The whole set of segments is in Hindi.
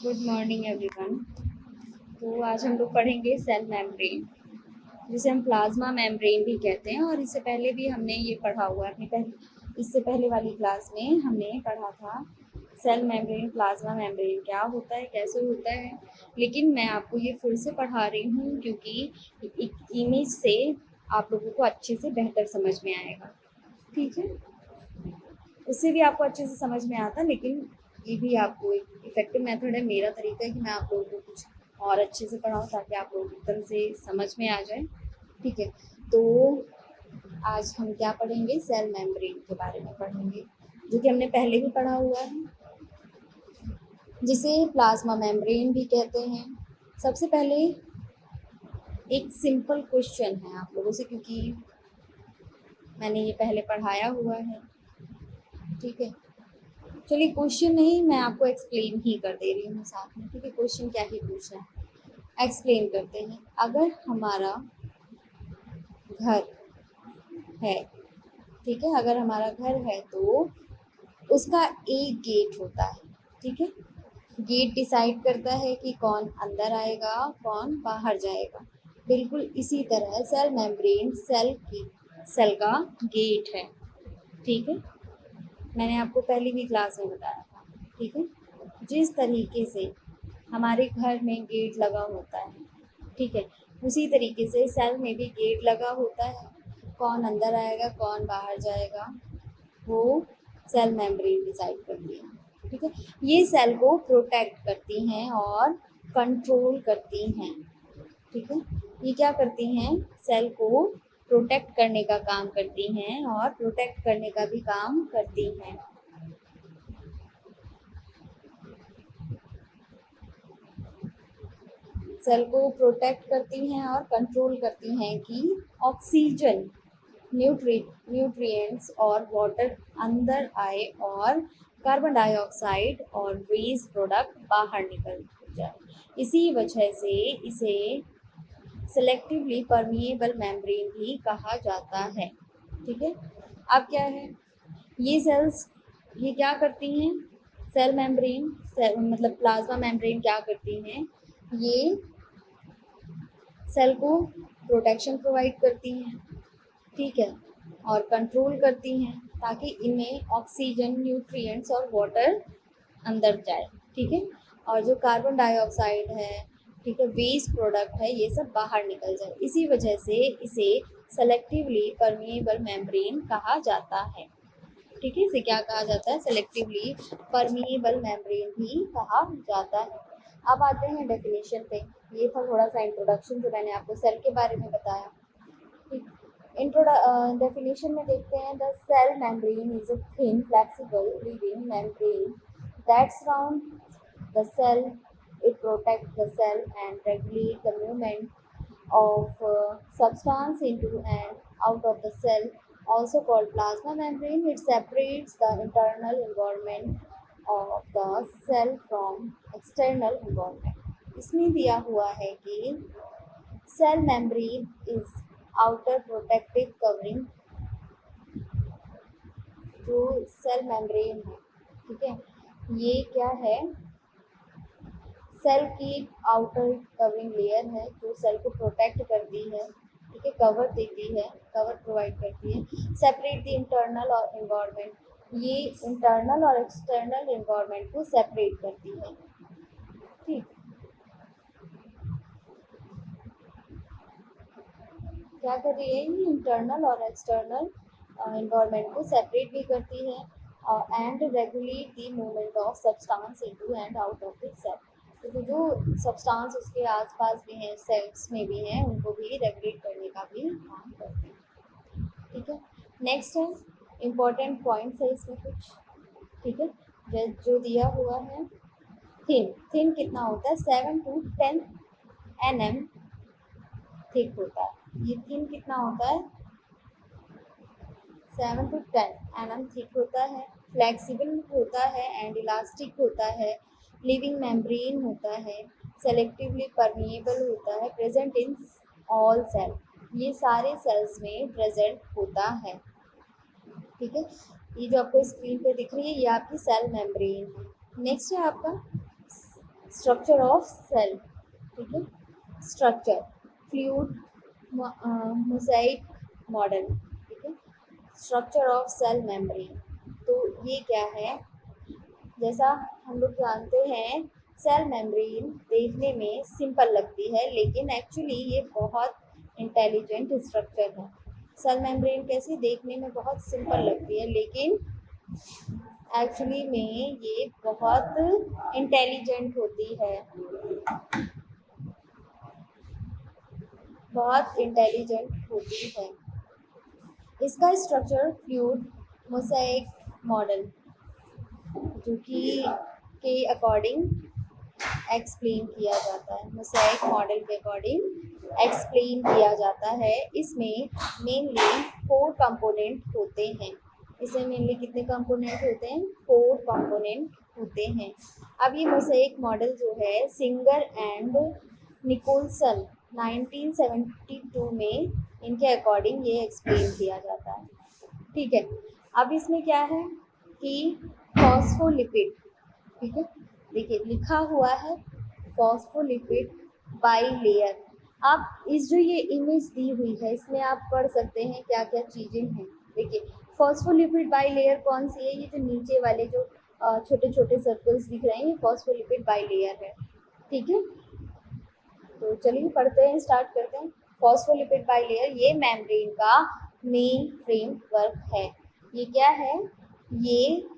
Good morning everyone. तो आज हम लोग पढ़ेंगे सेल मेम्ब्रेन, जिसे हम प्लाज्मा मेम्ब्रेन भी कहते हैं। और इससे पहले भी हमने ये पढ़ा हुआ है इससे पहले वाली क्लास में हमने पढ़ा था सेल मेम्ब्रेन, प्लाज्मा मेम्ब्रेन क्या होता है, कैसे होता है। लेकिन मैं आपको ये फिर से पढ़ा रही हूँ क्योंकि एक इमेज से आप लोगों को अच्छे से बेहतर समझ में आएगा। ठीक है, उससे भी आपको अच्छे से समझ में आता, लेकिन ये भी आपको एक इफेक्टिव मेथड है। मेरा तरीका है कि मैं आप लोगों को कुछ और अच्छे से पढ़ाऊँ ताकि आप लोग एकदम से समझ में आ जाए। ठीक है, तो आज हम क्या पढ़ेंगे, सेल मेम्ब्रेन के बारे में पढ़ेंगे, जो कि हमने पहले भी पढ़ा हुआ है, जिसे प्लाज्मा मेम्ब्रेन भी कहते हैं। सबसे पहले एक सिंपल क्वेश्चन है आप लोगों से, क्योंकि मैंने ये पहले पढ़ाया हुआ है। ठीक है, चलिए क्वेश्चन नहीं, मैं आपको एक्सप्लेन ही कर दे रही हूँ साथ में, क्योंकि क्वेश्चन क्या ही पूछना है। एक्सप्लेन करते हैं। अगर हमारा घर है, ठीक है, अगर हमारा घर है तो उसका एक गेट होता है। ठीक है, गेट डिसाइड करता है कि कौन अंदर आएगा, कौन बाहर जाएगा। बिल्कुल इसी तरह सेल मेम्ब्रेन सेल का गेट है। ठीक है, मैंने आपको पहली भी क्लास में बताया था। ठीक है, जिस तरीके से हमारे घर में गेट लगा होता है, ठीक है, उसी तरीके से सेल में भी गेट लगा होता है। कौन अंदर आएगा, कौन बाहर जाएगा, वो सेल मेम्ब्रेन डिसाइड करती है। ठीक है, ये सेल को प्रोटेक्ट करती हैं और कंट्रोल करती हैं। ठीक है, ये क्या करती हैं, सेल को प्रोटेक्ट करने का काम करती हैं और प्रोटेक्ट करने का भी काम करती हैं। सेल को प्रोटेक्ट करती हैं और कंट्रोल करती हैं कि ऑक्सीजन, न्यूट्रिएंट्स और वाटर अंदर आए और कार्बन डाइऑक्साइड और वेस्ट प्रोडक्ट बाहर निकल जाए। इसी वजह से इसे सेलेक्टिवली परमिएबल मेम्ब्रेन भी कहा जाता है। ठीक है, अब क्या है, ये सेल्स ये क्या करती हैं, सेल मेम्ब्रेन मतलब प्लाज्मा मेम्ब्रेन क्या करती हैं, ये सेल को प्रोटेक्शन प्रोवाइड करती हैं। ठीक है, और कंट्रोल करती हैं ताकि इनमें ऑक्सीजन, न्यूट्रिएंट्स और वाटर अंदर जाए। ठीक है, और जो कार्बन डाइऑक्साइड है, ठीक है, वेस्ट प्रोडक्ट है, ये सब बाहर निकल जाए। इसी वजह से इसे सेलेक्टिवली परमिएबल मेम्ब्रेन कहा जाता है। ठीक है, इसे क्या कहा जाता है, सेलेक्टिवली परमिएबल मेम्ब्रेन भी कहा जाता है। अब आते हैं डेफिनेशन पे। ये था थोड़ा सा इंट्रोडक्शन जो मैंने आपको सेल के बारे में बताया। ठीक, डेफिनेशन में देखते हैं, the cell membrane is a thin flexible living membrane that surround the cell. It protects the cell and regulates the movement of substance into and out of the cell, also called plasma membrane. It separates the internal environment of the cell from external environment. इसमें दिया हुआ है कि cell membrane is outer protective covering, जो सेल मेम्ब्रेन है, ठीक है, ये क्या है, सेल की आउटर कवरिंग लेयर है जो सेल को प्रोटेक्ट करती है। ठीक है, कवर देती है, कवर प्रोवाइड करती है। सेपरेट द इंटरनल और इन्वायरमेंट, ये इंटरनल और एक्सटर्नल इन्वायरमेंट को सेपरेट करती है। ठीक, क्या कर रही है, ये इंटरनल और एक्सटर्नल इन्वायरमेंट को सेपरेट भी करती है and regulate the movement of substance into and out of the cell. तो जो सब्सटेंस उसके आसपास भी हैं, सेल्स में भी हैं, उनको भी रेगुलेट करने का भी काम करते हैं। ठीक है, नेक्स्ट है इम्पोर्टेंट पॉइंट्स है इसमें कुछ। ठीक है, जो दिया हुआ है, थिन, थिन कितना होता है, 7 to 10 nm थिक होता है। ये थिन कितना होता है, 7 to 10 nm थिक होता है। फ्लेक्सिबल होता है एंड इलास्टिक होता है। लिविंग मेम्ब्रेन होता है। सेलेक्टिवली परमिएबल होता है। प्रेजेंट इन ऑल सेल, ये सारे सेल्स में प्रेजेंट होता है। ठीक है, ये जो आपको स्क्रीन पे दिख रही है, ये आपकी सेल मेम्ब्रेन है। नेक्स्ट है आपका स्ट्रक्चर ऑफ सेल, ठीक है, स्ट्रक्चर, फ्लूइड, मोज़ाइक मॉडल, ठीक है, स्ट्रक्चर ऑफ सेल मेम्ब्रेन। तो ये क्या है, जैसा हम लोग जानते हैं सेल मेम्ब्रेन देखने में सिंपल लगती है, लेकिन एक्चुअली ये बहुत इंटेलिजेंट स्ट्रक्चर है। सेल मेम्ब्रेन कैसी देखने में बहुत सिंपल लगती है, लेकिन एक्चुअली में ये बहुत इंटेलिजेंट होती है, बहुत इंटेलिजेंट होती है। इसका स्ट्रक्चर फ्लूइड मोज़ाइक मॉडल जो कि के अकॉर्डिंग एक्सप्लेन किया जाता है, मोज़ाइक मॉडल के अकॉर्डिंग एक्सप्लेन किया जाता है। इसमें मेनली 4 कंपोनेंट होते हैं। इसमें मेनली कितने कंपोनेंट होते हैं? 4 कंपोनेंट होते हैं। अब ये मोज़ाइक मॉडल जो है सिंगर एंड निकोलसन 1972 में इनके अकॉर्डिंग ये एक्सप्लेन किया जाता है, ठीक है। अब इसमें क्या है कि फॉस्फोलिपिड, ठीक है, देखिए लिखा हुआ है फॉस्फोलिपिड बाइलेयर। आप इस जो ये इमेज दी हुई है इसमें आप पढ़ सकते हैं क्या क्या चीज़ें हैं। देखिए फॉस्फोलिपिड बाइलेयर कौन सी है, ये जो नीचे वाले जो छोटे छोटे सर्कल्स दिख रहे हैं ये फॉस्फोलिपिड बाइलेयर है, ठीक है। तो चलिए पढ़ते हैं, स्टार्ट करते हैं। फॉस्फोलिपिड बाइलेयर ये मेम्ब्रेन का मेन फ्रेमवर्क है। ये क्या है? ये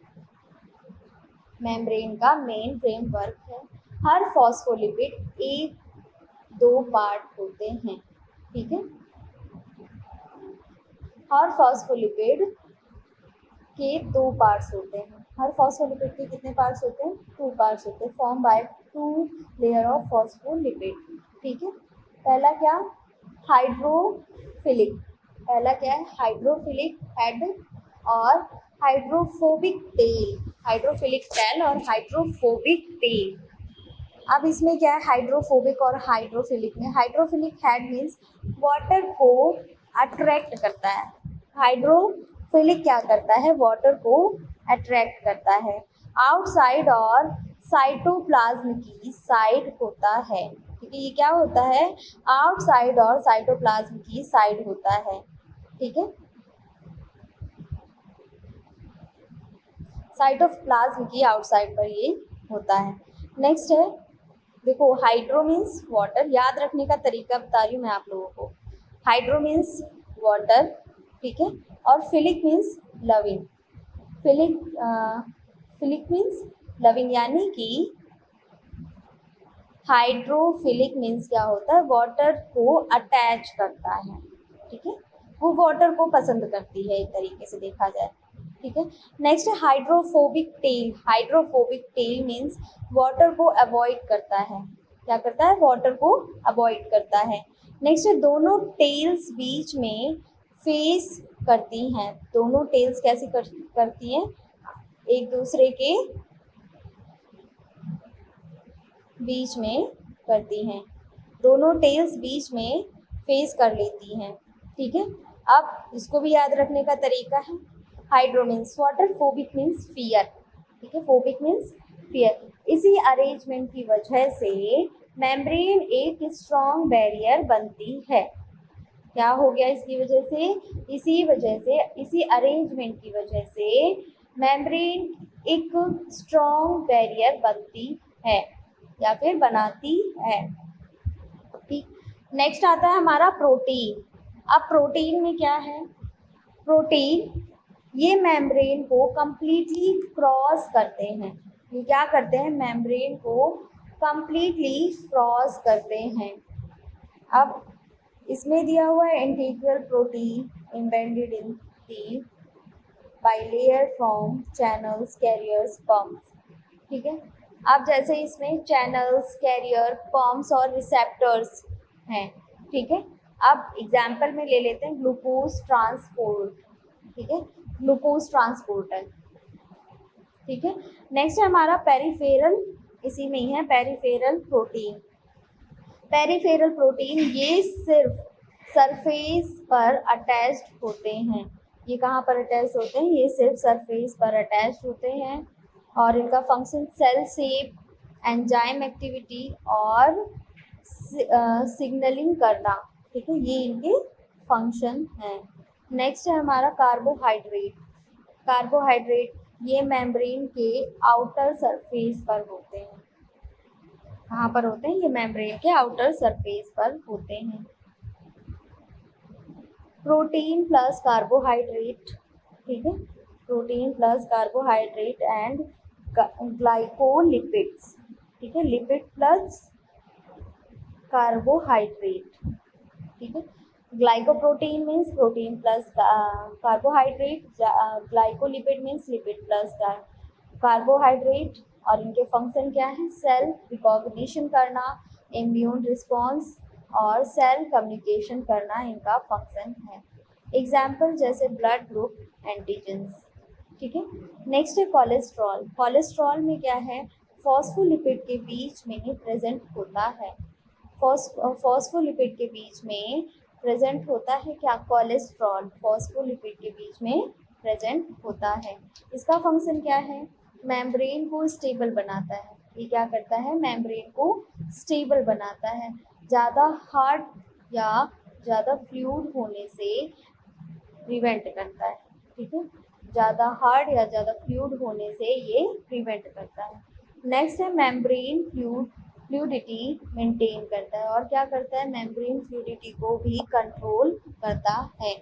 मेम्ब्रेन का मेन फ्रेमवर्क है। हर फॉस्फोलिपिड 1-2 पार्ट होते हैं, ठीक है। हर फॉस्फोलिपिड के 2 पार्ट्स होते हैं। हर फॉस्फोलिपिड के कितने पार्ट्स होते हैं? 2 पार्ट्स होते हैं, form by 2 layer of phospholipid, ठीक है। पहला क्या? हाइड्रोफिलिक। पहला क्या है? हाइड्रोफिलिक हेड और हाइड्रोफोबिक टेल। हाइड्रोफिलिक टेल और हाइड्रोफोबिक टेल। अब इसमें क्या है हाइड्रोफोबिक और हाइड्रोफिलिक में? हाइड्रोफिलिक हेड मीन्स वाटर को अट्रैक्ट करता है। हाइड्रोफिलिक क्या करता है? वाटर को अट्रैक्ट करता है। आउटसाइड और साइटोप्लाज्म की साइड होता है, ठीक है। ये क्या होता है? आउटसाइड और साइटोप्लाज्म की साइड होता है, ठीक है। साइटोप्लाज्म की आउटसाइड पर ये होता है। नेक्स्ट है, देखो हाइड्रो मीन्स वाटर, याद रखने का तरीका बता रही हूँ मैं आप लोगों को। हाइड्रो मीन्स वाटर, ठीक है, और philic means loving. Philic means loving, यानी कि हाइड्रोफिलिक मीन्स क्या होता है? वाटर को अटैच करता है, ठीक है, वो वाटर को पसंद करती है एक तरीके से देखा जाए, ठीक है। नेक्स्ट है hydrophobic tell. Hydrophobic tell means water को अवॉइड करता है। क्या करता है? वाटर को अवॉइड करता है। नेक्स्ट है दोनों टेल्स बीच में फेस करती हैं। दोनों टेल्स कैसे करती हैं? एक दूसरे के बीच में करती हैं। दोनों टेल्स बीच में फेस कर लेती हैं, ठीक है। अब इसको भी याद रखने का तरीका है। Hydro means water, phobic means fear, ठीक है, फोबिक मीन्स फियर। इसी अरेंजमेंट की वजह से मेम्ब्रेन एक स्ट्रॉन्ग बैरियर बनती है। क्या हो गया इसकी वजह से? इसी अरेंजमेंट की वजह से मेम्ब्रेन एक स्ट्रॉन्ग बैरियर बनती है या फिर बनाती है, ठीक। नेक्स्ट आता है हमारा प्रोटीन। अब प्रोटीन में क्या है? प्रोटीन ये मेम्ब्रेन को कंप्लीटली क्रॉस करते हैं। ये क्या करते हैं? मेम्ब्रेन को कंप्लीटली क्रॉस करते हैं। अब इसमें दिया हुआ है integral protein embedded in the bilayer from channels, carriers, pumps, ठीक है। अब जैसे इसमें चैनल्स, कैरियर, पम्प्स और रिसेप्टर्स हैं, ठीक है। अब एग्जाम्पल में ले लेते हैं ग्लूकोज ट्रांसपोर्ट, ठीक है, ग्लूकोज ट्रांसपोर्टर, ठीक है। नेक्स्ट है हमारा पेरिफेरल, इसी में ही है पेरिफेरल प्रोटीन। पेरिफेरल प्रोटीन ये सिर्फ सरफेस पर अटैच्ड होते हैं। ये कहाँ पर अटैच होते हैं? ये सिर्फ सरफेस पर अटैच होते हैं और इनका function cell shape enzyme activity और सिग्नलिंग करना, ठीक है, ये इनके फंक्शन हैं। नेक्स्ट है हमारा कार्बोहाइड्रेट। कार्बोहाइड्रेट ये मेम्ब्रेन के आउटर सरफेस पर होते हैं। कहाँ पर होते हैं? ये मेम्ब्रेन के आउटर सरफेस पर होते हैं। प्रोटीन प्लस कार्बोहाइड्रेट, ठीक है, protein plus carbohydrate and glycolipids, ठीक है, लिपिड प्लस कार्बोहाइड्रेट, ठीक है। Glycoprotein means protein plus carbohydrate, glycolipid means lipid plus carbohydrate. और इनके फंक्शन क्या है? सेल रिकॉग्निशन करना, इम्यून रिस्पॉन्स और सेल कम्युनिकेशन करना इनका फंक्शन है। एग्जाम्पल जैसे ब्लड ग्रुप, एंटीजेंस, ठीक है। नेक्स्ट है कोलेस्ट्रॉल। कोलेस्ट्रॉल में क्या है? फॉस्फोलिपिड के बीच में प्रेजेंट होता है। फॉस्फोलिपिड के बीच में प्रेजेंट होता है क्या? कोलेस्ट्रॉल फॉस्फोलिपिड के बीच में प्रेजेंट होता है। इसका फंक्शन क्या है? मेम्ब्रेन को स्टेबल बनाता है। ये क्या करता है? मेम्ब्रेन को स्टेबल बनाता है, ज़्यादा हार्ड या ज़्यादा फ्लूइड होने से प्रिवेंट करता है, ठीक है, ज़्यादा हार्ड या ज़्यादा फ्लूइड होने से ये प्रिवेंट करता है। नेक्स्ट है मेम्ब्रेन फ्लूइडिटी मेंटेन करता है। और क्या करता है? मेम्ब्रेन फ्लूइडिटी को भी कंट्रोल करता है।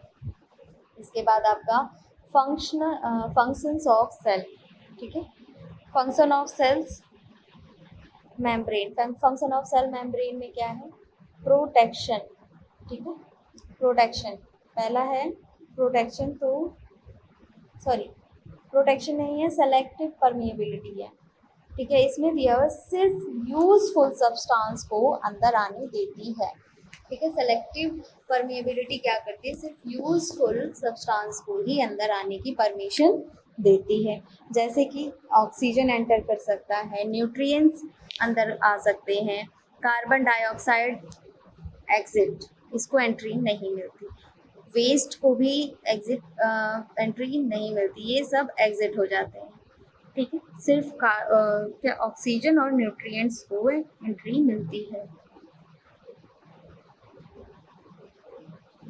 इसके बाद आपका फंक्शंस ऑफ सेल, ठीक है, function of cells membrane. Function of cell membrane में क्या है? प्रोटेक्शन, ठीक है, प्रोटेक्शन पहला है प्रोटेक्शन, तो सॉरी प्रोटेक्शन नहीं है, सेलेक्टिव परमिएबिलिटी है, ठीक है। इसमें दिया हुआ सिर्फ यूजफुल सब्सटेंस को अंदर आने देती है, ठीक है। सेलेक्टिव परमिएबिलिटी क्या करती है? सिर्फ यूजफुल सब्सटेंस को ही अंदर आने की परमिशन देती है। जैसे कि ऑक्सीजन एंटर कर सकता है, न्यूट्रिएंट्स अंदर आ सकते हैं, कार्बन डाइऑक्साइड एग्जिट, इसको एंट्री नहीं मिलती, वेस्ट को भी एग्जिट एंट्री नहीं मिलती, ये सब एग्जिट हो जाते हैं, ठीक है। सिर्फ क्या ऑक्सीजन और न्यूट्रिएंट्स को एंट्री मिलती है।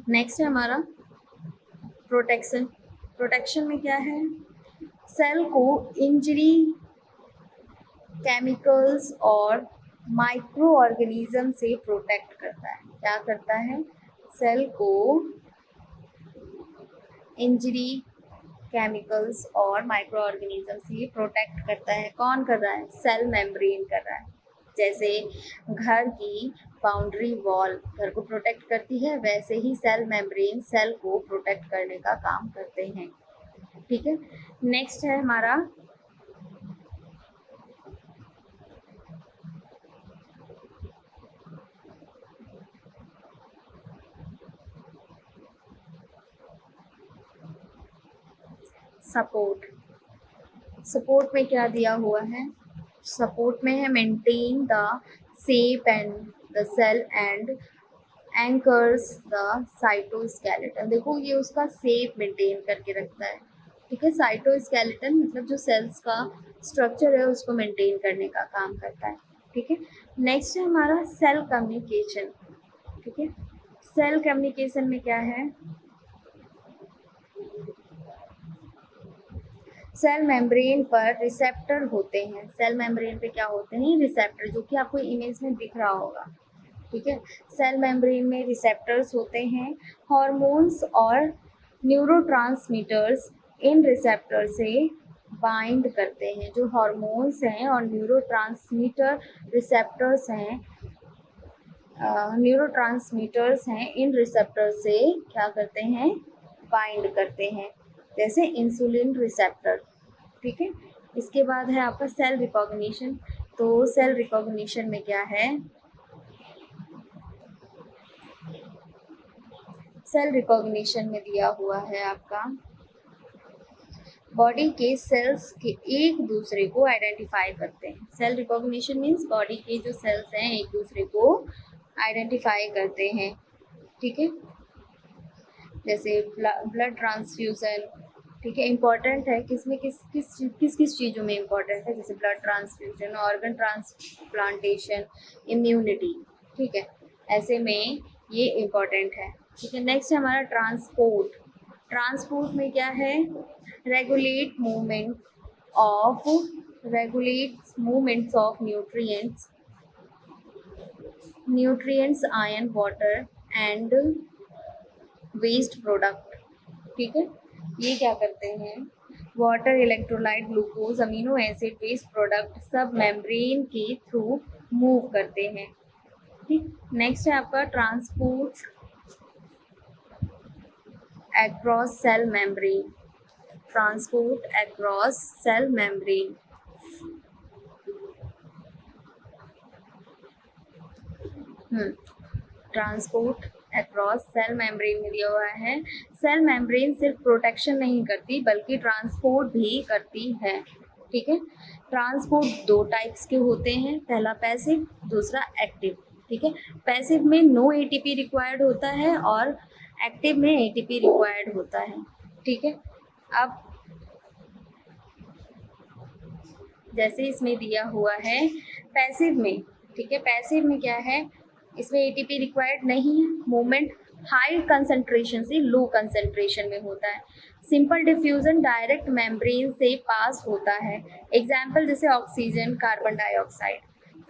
नेक्स्ट है हमारा प्रोटेक्शन। प्रोटेक्शन में क्या है? सेल को इंजरी, केमिकल्स और माइक्रो ऑर्गेनिज्म से प्रोटेक्ट करता है। क्या करता है? सेल को इंजरी, केमिकल्स और माइक्रो ऑर्गेनिज्म से प्रोटेक्ट करता है। कौन कर रहा है? सेल मेम्ब्रेन कर रहा है। जैसे घर की बाउंड्री वॉल घर को प्रोटेक्ट करती है, वैसे ही सेल मेम्ब्रेन सेल को प्रोटेक्ट करने का काम करते हैं, ठीक है। नेक्स्ट है हमारा सपोर्ट। सपोर्ट में क्या दिया हुआ है? सपोर्ट में है maintain the shape and the cell and anchors the cytoskeleton. देखो ये उसका शेप मेंटेन करके रखता है, ठीक है। साइटोस्केलेटन मतलब जो सेल्स का स्ट्रक्चर है उसको मेंटेन करने का काम करता है, ठीक है। नेक्स्ट है हमारा सेल कम्युनिकेशन, ठीक है। सेल कम्युनिकेशन में क्या है? सेल मेम्ब्रेन पर रिसेप्टर होते हैं। सेल मेम्ब्रेन पे क्या होते हैं? रिसेप्टर, जो कि आपको इमेज में दिख रहा होगा, ठीक है। सेल मेम्ब्रेन में रिसेप्टर्स होते हैं। हार्मोन्स और न्यूरोट्रांसमीटर्स इन रिसेप्टर से बाइंड करते हैं। जो हार्मोन्स हैं और न्यूरोट्रांसमीटर रिसेप्टर्स हैं, न्यूरोट्रांसमीटर्स हैं, इन रिसेप्टर से क्या करते हैं? बाइंड करते हैं, जैसे इंसुलिन रिसेप्टर, ठीक है। इसके बाद है आपका सेल रिकॉग्निशन। तो सेल रिकॉग्निशन में क्या है? सेल रिकॉग्निशन में दिया हुआ है आपका बॉडी के सेल्स के एक दूसरे को आइडेंटिफाई करते हैं। सेल रिकॉग्निशन मीन्स बॉडी के जो सेल्स हैं एक दूसरे को आइडेंटिफाई करते हैं, ठीक है। जैसे ब्लड ट्रांसफ्यूज़न, ठीक है, इम्पॉर्टेंट है किसमें किस चीज़ों में इम्पॉर्टेंट है, जैसे blood transfusion, organ transplantation, immunity. ठीक है, ऐसे में ये इम्पॉर्टेंट है। ठीक है, नेक्स्ट है हमारा ट्रांसपोर्ट। ट्रांसपोर्ट में क्या है, regulate movements of nutrients, ion, water and waste product. ठीक है, ये क्या करते हैं, water, electrolyte, glucose, amino acid, waste product सब मेम्ब्रेन के थ्रू मूव करते हैं। ठीक, नेक्स्ट है आपका transport across cell membrane. Transport across cell membrane, transport across cell membrane में दिया हुआ है। सेल मेम्ब्रेन सिर्फ प्रोटेक्शन नहीं करती बल्कि ट्रांसपोर्ट भी करती है। ठीक है, ट्रांसपोर्ट दो टाइप्स के होते हैं, पहला पैसिव, दूसरा एक्टिव। ठीक है, पैसिव में नो एटीपी रिक्वायर्ड होता है और एक्टिव में एटीपी रिक्वायर्ड होता है। ठीक है, अब जैसे इसमें दिया हुआ है पैसिव में, ठीक है, पैसिव में क्या है, इसमें एटीपी रिक्वायर्ड नहीं है, मूवमेंट हाई कंसंट्रेशन से लो कंसंट्रेशन में होता है, सिंपल डिफ्यूजन डायरेक्ट मेम्ब्रेन से पास होता है। एग्जाम्पल जैसे oxygen, carbon dioxide.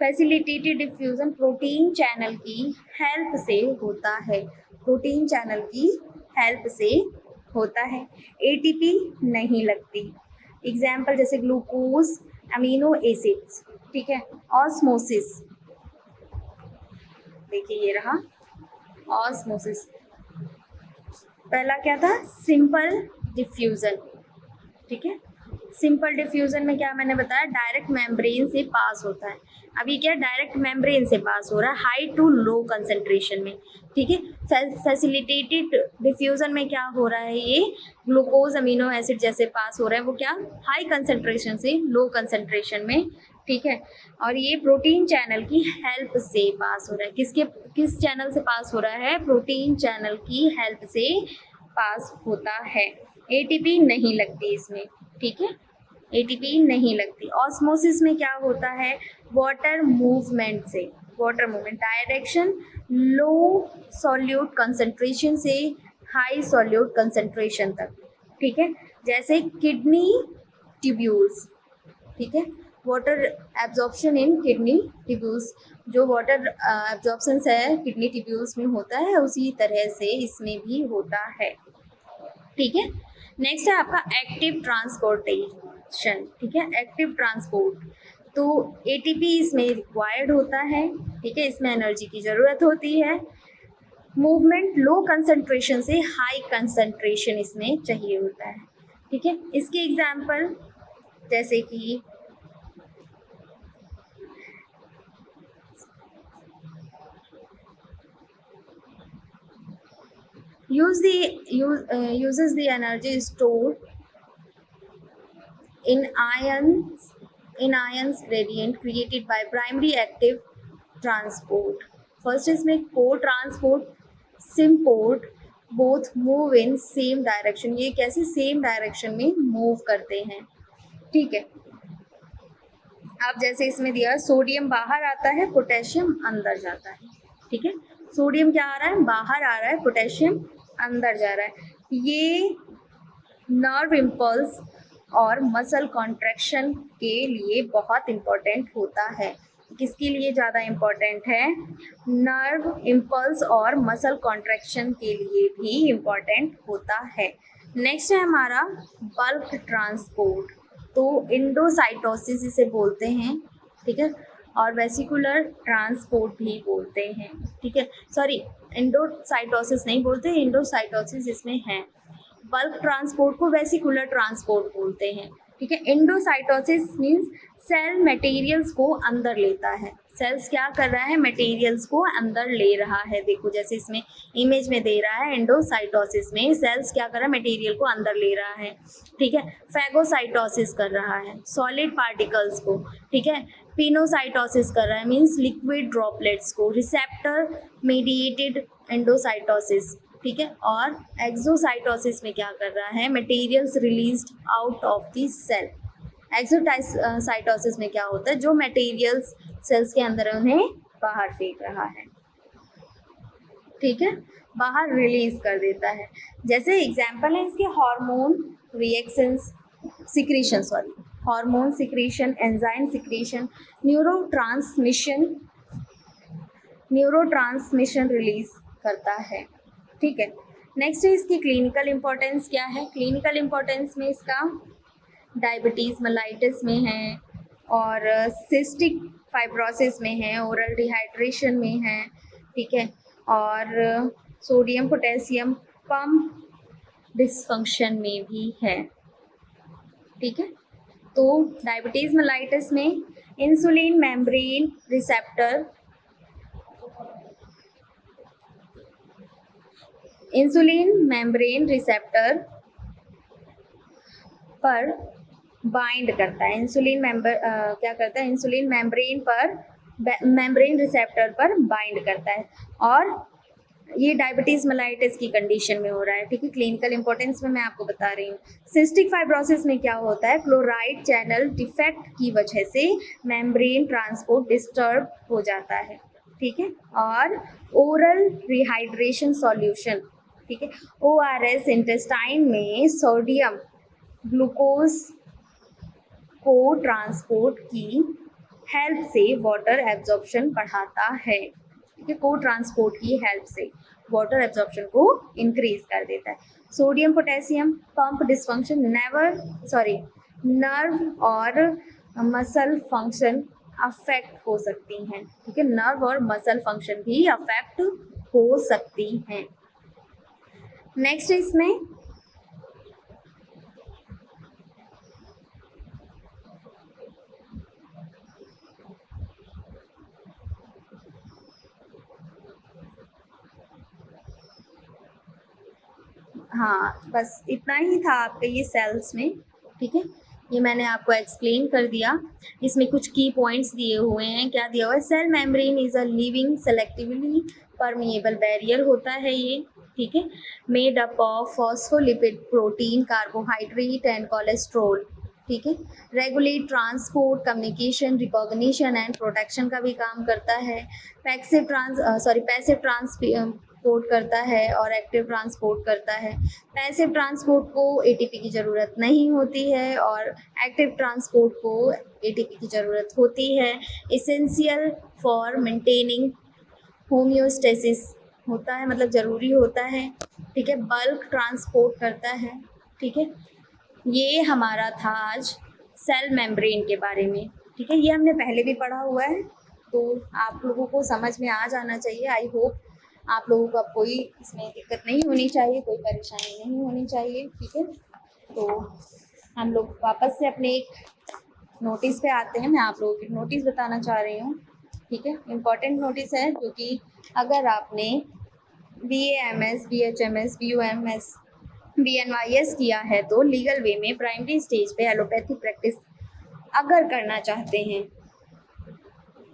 Facilitated diffusion protein channel की हेल्प से होता है, प्रोटीन चैनल की हेल्प से होता है, एटीपी नहीं लगती। एग्जाम्पल जैसे ग्लूकोज, अमीनो एसिड्स। ठीक है, ऑस्मोसिस, देखिए ये रहा ऑस्मोसिस। पहला क्या था, सिंपल डिफ्यूजन। ठीक है, सिंपल डिफ्यूजन में क्या मैंने बताया, डायरेक्ट मेम्ब्रेन से पास होता है। अभी क्या डायरेक्ट मेम्ब्रेन से पास हो रहा है हाई टू लो कंसंट्रेशन में। ठीक है, फैसिलिटेटेड डिफ्यूजन में क्या हो रहा है, ये ग्लूकोज, अमीनो एसिड जैसे पास हो रहा है वो क्या हाई कंसंट्रेशन से लो कंसंट्रेशन में। ठीक है, और ये प्रोटीन चैनल की हेल्प से पास हो रहा है, किस चैनल से पास हो रहा है, प्रोटीन चैनल की हेल्प से पास होता है, एटीपी नहीं लगती इसमें। ठीक है, एटीपी नहीं लगती। ऑस्मोसिस में क्या होता है, वाटर मूवमेंट से, वाटर मूवमेंट डायरेक्शन लो सॉल्यूट कंसंट्रेशन से हाई सॉल्यूट कंसंट्रेशन तक। ठीक है, जैसे किडनी ट्यूब्यूल्स। ठीक है, water absorption in kidney tubules, जो वाटर एब्जॉर्प्शन है किडनी ट्यूब्यूल्स में होता है उसी तरह से इसमें भी होता है। ठीक है, नेक्स्ट है आपका एक्टिव ट्रांसपोर्टेशन। ठीक है, एक्टिव ट्रांसपोर्ट, तो एटीपी इसमें रिक्वायर्ड होता है। ठीक है, इसमें एनर्जी की ज़रूरत होती है, मूवमेंट लो कंसंट्रेशन से हाई कंसंट्रेशन इसमें चाहिए होता है। ठीक है, इसके एग्जाम्पल जैसे कि uses the energy stored in ions gradient created by primary active transport. First इसमें co-transport, symport both move in same direction, ये कैसे सेम डायरेक्शन में मूव करते हैं। ठीक है, अब जैसे इसमें दिया सोडियम बाहर आता है, पोटेशियम अंदर जाता है। ठीक है, सोडियम क्या आ रहा है, बाहर आ रहा है, पोटेशियम अंदर जा रहा है। ये नर्व इम्पल्स और मसल कॉन्ट्रैक्शन के लिए बहुत इम्पोर्टेंट होता है। किसके लिए ज़्यादा इम्पोर्टेंट है, नर्व इम्पल्स और मसल कॉन्ट्रैक्शन के लिए भी इम्पोर्टेंट होता है। नेक्स्ट है हमारा बल्क ट्रांसपोर्ट, तो इंडोसाइटोसिस इसे बोलते हैं। ठीक है, और वेसिकुलर ट्रांसपोर्ट भी बोलते हैं। ठीक है, सॉरी इंडोसाइटोसिस नहीं बोलते, इंडोसाइटोसिस इसमें है। बल्क ट्रांसपोर्ट को वेसिकुलर ट्रांसपोर्ट बोलते हैं। ठीक है, इंडोसाइटोसिस मीन्स सेल मटेरियल्स को अंदर लेता है, सेल्स क्या कर रहा है, मटेरियल्स को अंदर ले रहा है। देखो जैसे इसमें इमेज में दे रहा है, इंडोसाइटोसिस में सेल्स क्या कर रहा है, मटेरियल को अंदर ले रहा है। ठीक है, फैगोसाइटोसिस कर रहा है सॉलिड पार्टिकल्स को। ठीक है, पिनोसाइटोसिस कर रहा है मीन्स लिक्विड ड्रॉपलेट्स को। रिसेप्टर मीडिएटेड एंडोसाइटोसिस ठीक है। और एक्सोसाइटोसिस में क्या कर रहा है, materials released out of the cell. Exocytosis में क्या होता है, जो मटेरियल्स सेल्स के अंदर है उन्हें बाहर फेंक रहा है, ठीक है, बाहर रिलीज कर देता है। जैसे एग्जाम्पल है इसके hormone reactions secretion, hormone secretion, enzyme secretion, neurotransmission release करता है, ठीक है। नेक्स्ट है इसकी क्लिनिकल इंपॉर्टेंस क्या है। क्लिनिकल इंपॉर्टेंस में इसका डायबिटीज़ मेलाइटिस में है, और सिस्टिक फाइब्रोसिस में है, ओरल डिहाइड्रेशन में है, ठीक है, और सोडियम पोटेशियम पंप डिसफंक्शन में भी है, ठीक है। तो डायबिटीज़ मेलाइटिस में इंसुलिन मेम्ब्रेन रिसेप्टर पर बाइंड करता है। क्या करता है, इंसुलिन मेम्ब्रेन रिसेप्टर पर बाइंड करता है, और ये डायबिटीज़ मेलाइटिस की कंडीशन में हो रहा है, ठीक है। क्लिनिकल इंपॉर्टेंस में मैं आपको बता रही हूँ। सिस्टिक फाइब्रोसिस में क्या होता है, क्लोराइड चैनल डिफेक्ट की वजह से मेम्ब्रेन ट्रांसपोर्ट डिस्टर्ब हो जाता है, ठीक है। और ओरल रिहाइड्रेशन सॉल्यूशन, ठीक है, ORS इंटेस्टाइन में सोडियम ग्लूकोज को ट्रांसपोर्ट की हेल्प से वाटर एब्जॉर्प्शन बढ़ाता है, ठीक है। को ट्रांसपोर्ट की हेल्प से वाटर एब्जॉर्प्शन को इंक्रीज कर देता है। Sodium potassium pump dysfunction nerve और मसल फंक्शन अफेक्ट हो सकती हैं, ठीक है। नर्व और मसल फंक्शन भी अफेक्ट हो सकती हैं। नेक्स्ट इसमें हाँ, बस इतना ही था आपके ये सेल्स में, ठीक है। ये मैंने आपको एक्सप्लेन कर दिया। इसमें कुछ की पॉइंट्स दिए हुए हैं। क्या दिया हुआ है, cell membrane is a living selectively permeable barrier होता है ये, ठीक है, made up of phospholipid protein carbohydrate and cholesterol, ठीक है। Regulate transport communication recognition and protection का भी काम करता है। पैसिव ट्रांसपोर्ट करता है और एक्टिव ट्रांसपोर्ट करता है। पैसिव ट्रांसपोर्ट को एटीपी की ज़रूरत नहीं होती है और एक्टिव ट्रांसपोर्ट को एटीपी की ज़रूरत होती है। इसेंशियल फॉर मेंटेनिंग होम्योस्टेसिस होता है, मतलब ज़रूरी होता है, ठीक है। बल्क ट्रांसपोर्ट करता है, ठीक है। ये हमारा था आज सेल मेम्ब्रेन के बारे में, ठीक है। ये हमने पहले भी पढ़ा हुआ है, तो आप लोगों को समझ में आ जाना चाहिए। आई होप आप लोगों को अब कोई इसमें दिक्कत नहीं होनी चाहिए, कोई परेशानी नहीं होनी चाहिए, ठीक है। तो हम लोग वापस से अपने एक नोटिस पे आते हैं। मैं आप लोगों की नोटिस बताना चाह रही हूँ, ठीक है। इम्पॉर्टेंट नोटिस है, क्योंकि अगर आपने BAMS, BHMS, BUMS, BNYS किया है तो लीगल वे में प्राइमरी स्टेज पे एलोपैथी प्रैक्टिस अगर करना चाहते हैं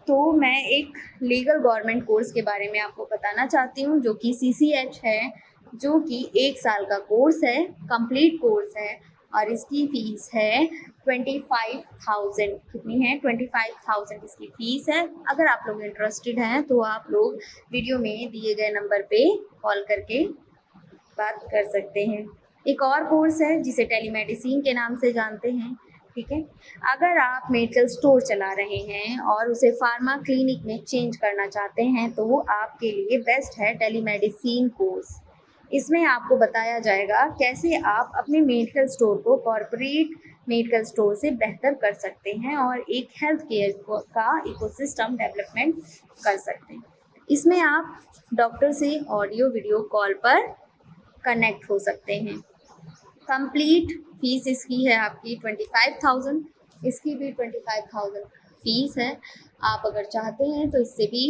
तो मैं एक लीगल गवर्नमेंट कोर्स के बारे में आपको बताना चाहती हूँ, जो कि CCH है, जो कि 1 साल का कोर्स है, कंप्लीट कोर्स है, और इसकी फ़ीस है 25,000। कितनी है, 25,000 इसकी फ़ीस है। अगर आप लोग इंटरेस्टेड हैं तो आप लोग वीडियो में दिए गए नंबर पे कॉल करके बात कर सकते हैं। एक और कोर्स है जिसे टेलीमेडिसिन के नाम से जानते हैं, ठीक है। अगर आप मेडिकल स्टोर चला रहे हैं और उसे फार्मा क्लिनिक में चेंज करना चाहते हैं तो वो आपके लिए बेस्ट है टेलीमेडिसिन कोर्स। इसमें आपको बताया जाएगा कैसे आप अपने मेडिकल स्टोर को कॉरपोरेट मेडिकल स्टोर से बेहतर कर सकते हैं और एक हेल्थ केयर का इकोसिस्टम डेवलपमेंट कर सकते हैं। इसमें आप डॉक्टर से ऑडियो वीडियो कॉल पर कनेक्ट हो सकते हैं। कंप्लीट फीस इसकी है आपकी 25,000, इसकी भी 25,000 फीस है। आप अगर चाहते हैं तो इससे भी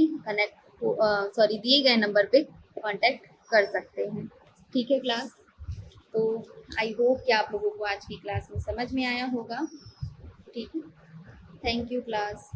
दिए गए नंबर पे कांटेक्ट कर सकते हैं, ठीक है क्लास। तो आई होप कि आप लोगों को आज की क्लास में समझ में आया होगा, ठीक है। Thank you class.